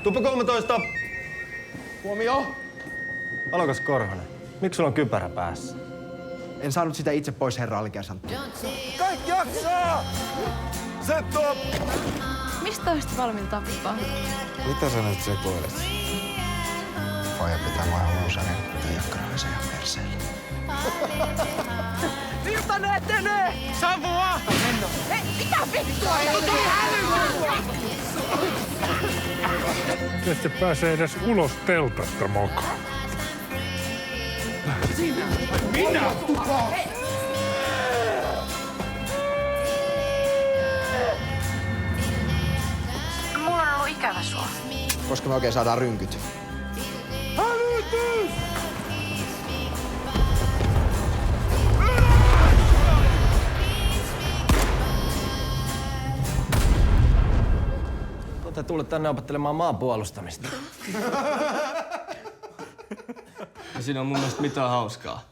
Tuppa 13! Huomio! Alokas Korhonen, miksi sulla on kypärä päässä? En saanut sitä itse pois, herra Alikäsantti. Kaikki jaksaa! Set up! Mistä olisit valmiin tappaa? Mitä sä nyt sekoilet? Poja pitää vaan huusanen ja jakkarallisen ja perseelle. Virtanen etenee! Savua! Hei, mitä vittua? Te ette pääse edes ulos teltasta mokaan. Minä! Mulla on ollut ikävä sua. Koska me oikein saadaan rynkyt. Te tullut tänne opettelemaan maan puolustamista. Ja siinä on mun mielestä mitään hauskaa.